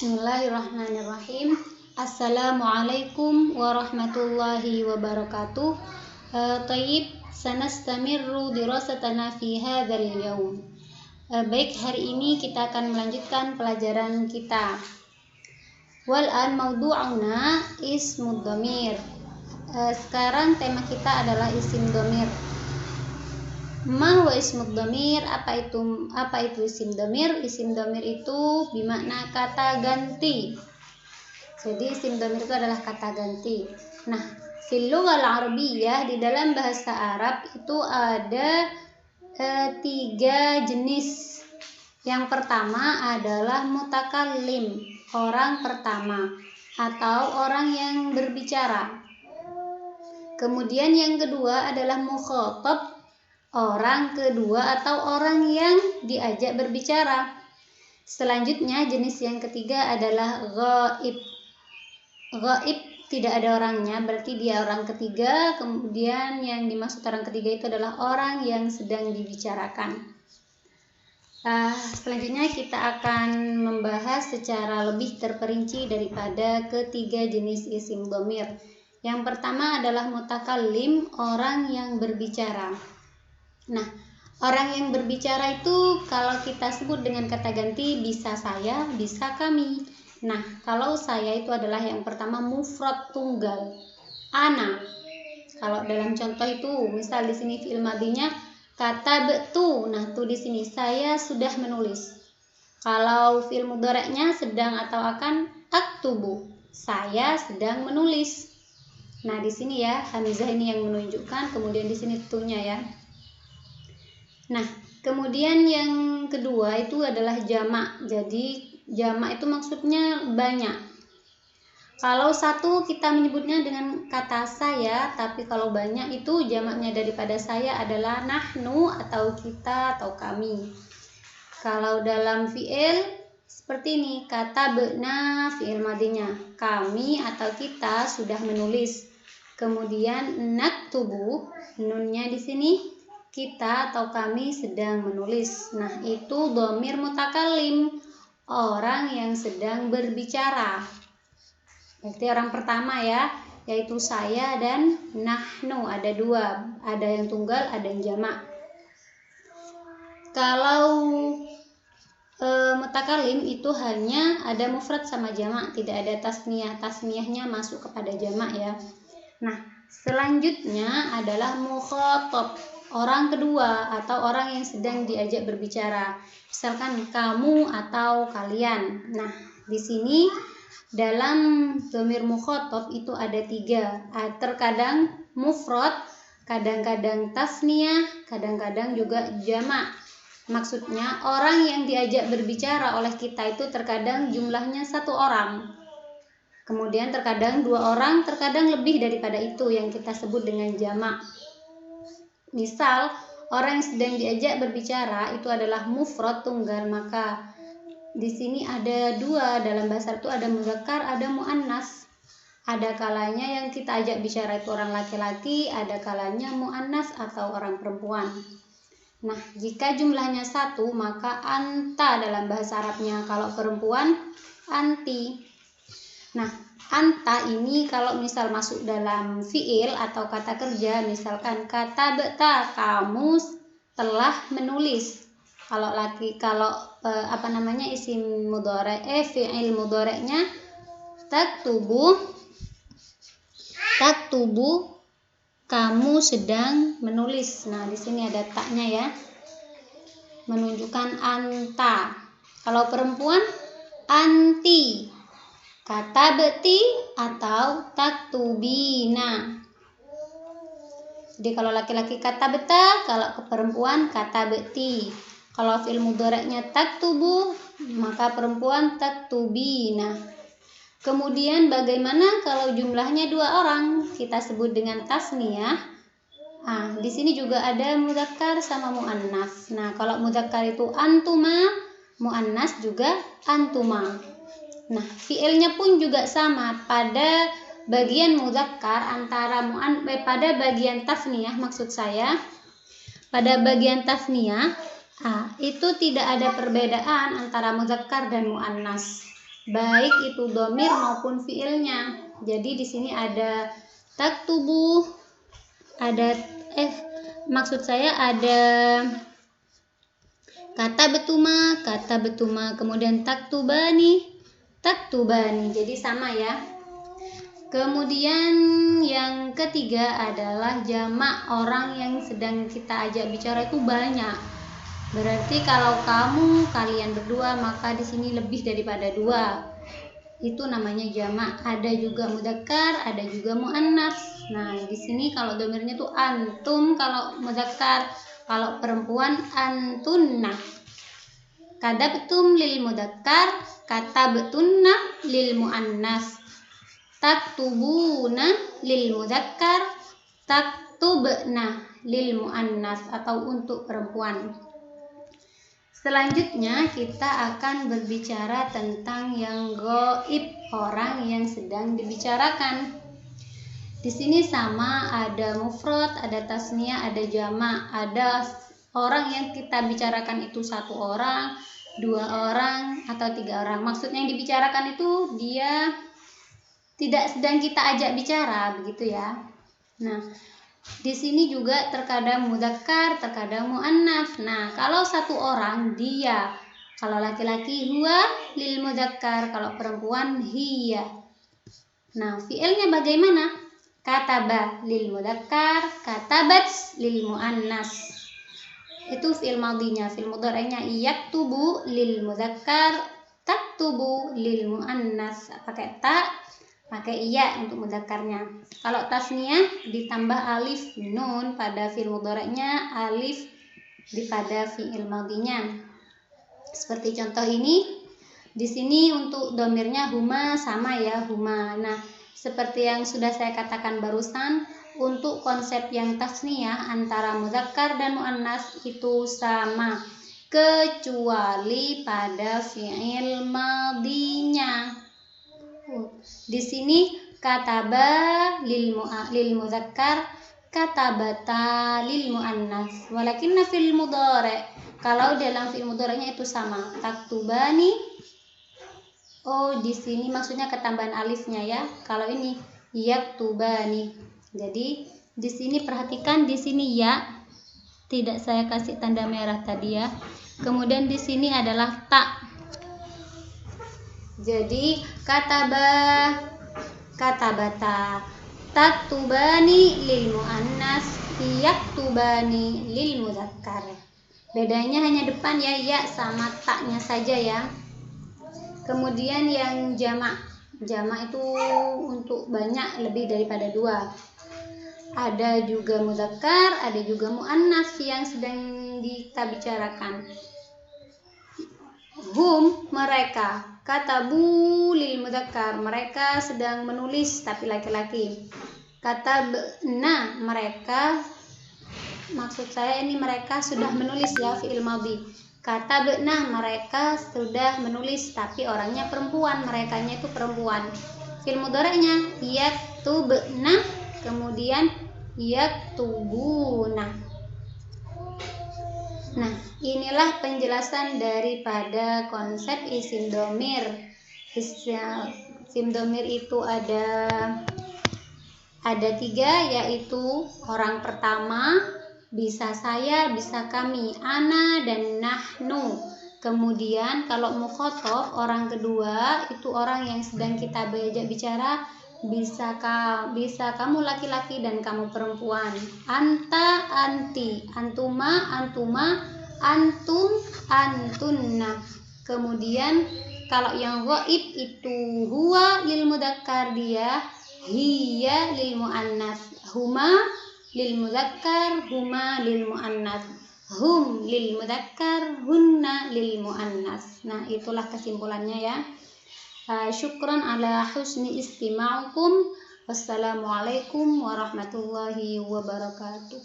Bismillahirrahmanirrahim. Assalamualaikum warahmatullahi wabarakatuh. Tayyib, sanastamirru dirasatana fi hadzal yaum. Baik, hari ini kita akan melanjutkan pelajaran kita. Wal an mawdu'una ismud dhamir. Sekarang tema kita adalah isim dhamir. Ma huwa ismud dhamir? Apa itu isim dhamir? Isim dhamir itu bermakna kata ganti. Jadi isim dhamir itu adalah kata ganti. Nah, fil lughal arabiyyah, di dalam bahasa Arab itu ada 3 jenis. Yang pertama adalah mutakallim, orang pertama atau orang yang berbicara. Kemudian yang kedua adalah mukhatab, orang kedua atau orang yang diajak berbicara. Selanjutnya jenis yang ketiga adalah ghaib. Ghaib tidak ada orangnya, berarti dia orang ketiga. Kemudian yang dimaksud orang ketiga itu adalah orang yang sedang dibicarakan. Selanjutnya kita akan membahas secara lebih terperinci daripada ketiga jenis isim dhamir. Yang pertama adalah mutakallim, orang yang berbicara. Nah, orang yang berbicara itu kalau kita sebut dengan kata ganti bisa saya, bisa kami. Nah, kalau saya itu adalah yang pertama mufrad tunggal, ana. Kalau dalam contoh itu, misal di sini fi'il madinya katabtu. Nah, tuh di sini saya sudah menulis. Kalau fi'il mudhari'nya sedang atau akan, aktubu. Saya sedang menulis. Nah, di sini ya hamzah ini yang menunjukkan, kemudian di sini tunya ya. Nah, kemudian yang kedua itu adalah jamak. Jadi jamak itu maksudnya banyak. Kalau satu kita menyebutnya dengan kata saya, tapi kalau banyak itu jamaknya daripada saya adalah nahnu atau kita atau kami. Kalau dalam fi'il seperti ini, kata be'na fi'il madinya, kami atau kita sudah menulis. Kemudian naktubu, nunnya di sini kita atau kami sedang menulis. Nah, itu dhamir mutakallim, orang yang sedang berbicara. Berarti orang pertama ya, yaitu saya dan nahnu, ada 2, ada yang tunggal, ada yang jamak. Kalau mutakallim itu hanya ada mufrad sama jamak, tidak ada tasniyah. Tasniyahnya masuk kepada jamak ya. Nah, selanjutnya adalah mukhatab, orang kedua atau orang yang sedang diajak berbicara. Misalkan kamu atau kalian. Nah, di sini dalam dhamir mukhatab itu ada 3. Terkadang mufrad, kadang-kadang tasniyah, kadang-kadang juga jamak. Maksudnya orang yang diajak berbicara oleh kita itu terkadang jumlahnya 1 orang. Kemudian terkadang 2 orang, terkadang lebih daripada itu yang kita sebut dengan jamak. Misal, orang yang sedang diajak berbicara itu adalah mufrad tunggal, maka di sini ada 2, dalam bahasa itu ada mudzakkar, ada muannas. Ada kalanya yang kita ajak bicara itu orang laki-laki, ada kalanya muannas atau orang perempuan. Nah, jika jumlahnya 1 maka anta dalam bahasa Arabnya, kalau perempuan anti. Nah, anta ini kalau misal masuk dalam fi'il atau kata kerja, misalkan kata beta, kamu telah menulis. Kalau isim mudhari', fi'il mudhari'nya taktubu, kamu sedang menulis. Nah, di sini ada taknya ya, menunjukkan anta. Kalau perempuan anti, kata beti atau taktubina. Jadi kalau laki-laki kata beta, kalau ke perempuan kata beti. Kalau fi'il mudhari'nya taktubu, maka perempuan taktubina. Kemudian bagaimana kalau jumlahnya 2 orang? Kita sebut dengan tasniyah. Di sini juga ada mudzakkar sama muannas. Nah, kalau mudzakkar itu antuma, muannas juga antuma. Nah, fi'ilnya pun juga sama. Pada bagian mudzakkar pada bagian tasniyah, maksud saya pada bagian tasniyah itu tidak ada perbedaan antara mudzakkar dan muannas. baik itu domir maupun fiilnya. Jadi di sini ada taktubu, ada kata betuma, kemudian taktubani. Jadi sama ya. Kemudian yang ketiga adalah jamak orang yang sedang kita ajak bicara itu banyak. Berarti kalau kalian berdua, maka di sini lebih daripada 2. Itu namanya jamak. Ada juga mudzakkar, ada juga muannats. Nah, di sini kalau domirnya tuh antum kalau mudzakkar, kalau perempuan antunna. Kadabtum lil mudzakkar, katabtunna lil muannats. Taktubuna lil mudzakkar, taktubna lil muannats atau untuk perempuan. Selanjutnya kita akan berbicara tentang yang ghaib, orang yang sedang dibicarakan. Di sini sama, ada mufrad, ada tasniyah, ada jamak. Ada orang yang kita bicarakan itu 1 orang, 2 orang, atau 3 orang. Maksudnya yang dibicarakan itu dia tidak sedang kita ajak bicara, begitu ya. Nah, di sini juga terkadang mudzakkar, terkadang muannats. Nah, kalau 1 orang dia, kalau laki-laki huwa lil mudzakkar, kalau perempuan hiya. Nah, fiilnya bagaimana? Kataba lil mudzakkar, katabat lil muannats. Itu fiil madhinya. Fiil mudhari'nya yaktubu lil mudzakkar, taktubu lil muannats. Pakai ta, pakai iya untuk mudzakarnya. Kalau tasniyah ditambah alif nun pada fi'il mudhari'nya, alif pada fi'il madhinya. Seperti contoh ini. Di sini untuk domirnya huma sama ya, huma. Nah, seperti yang sudah saya katakan barusan, untuk konsep yang tasniyah antara mudzakkar dan muannats itu sama, kecuali pada fi'il madhinya. Di sini kataba lil mudzakkar, katabata lil muannats. Walakinna fil mudhari', kalau dalam fi'il mudhari'nya itu sama, taktubani. Oh, di sini maksudnya ketambahan alifnya ya. Kalau ini yaktubani. Jadi di sini perhatikan, di sini ya, tidak saya kasih tanda merah tadi ya. Kemudian di sini adalah ta. Jadi katabata, taktubani lil muannats, yaktubani lil mudzakkar. Bedanya hanya depan ya sama taknya saja ya. Kemudian yang jamak itu untuk banyak, lebih daripada 2. Ada juga mudzakkar, ada juga muannats yang sedang kita bicarakan. Hum, mereka. Katabu lil mudzakkar, mereka sedang menulis tapi laki-laki. Katabna, mereka, maksud saya ini mereka sudah menulis ya, fi'il madhi. Katabna, mereka sudah menulis tapi orangnya perempuan, merekanya itu perempuan. Fi'il mudhari'nya yaktubna, kemudian yaktubuna. Nah, inilah penjelasan daripada konsep isim domir. Isim domir itu ada 3, yaitu orang pertama, bisa saya, bisa kami, ana dan nahnu. Kemudian kalau mukhathab, orang kedua itu orang yang sedang kita ajak bicara, bisa kamu laki-laki dan kamu perempuan. Anta, anti, antuma, antuma, antum, antunna. Kemudian kalau yang ghaib itu huwa lil mudzakkar, dia, hiya lil muannats, huma lil mudzakkar, huma lil muannats, hum lil mudzakkar, hunna lil muannats. Nah, itulah kesimpulannya ya. Syukran ala husni istima'ukum. Wassalamualaikum warahmatullahi wabarakatuh.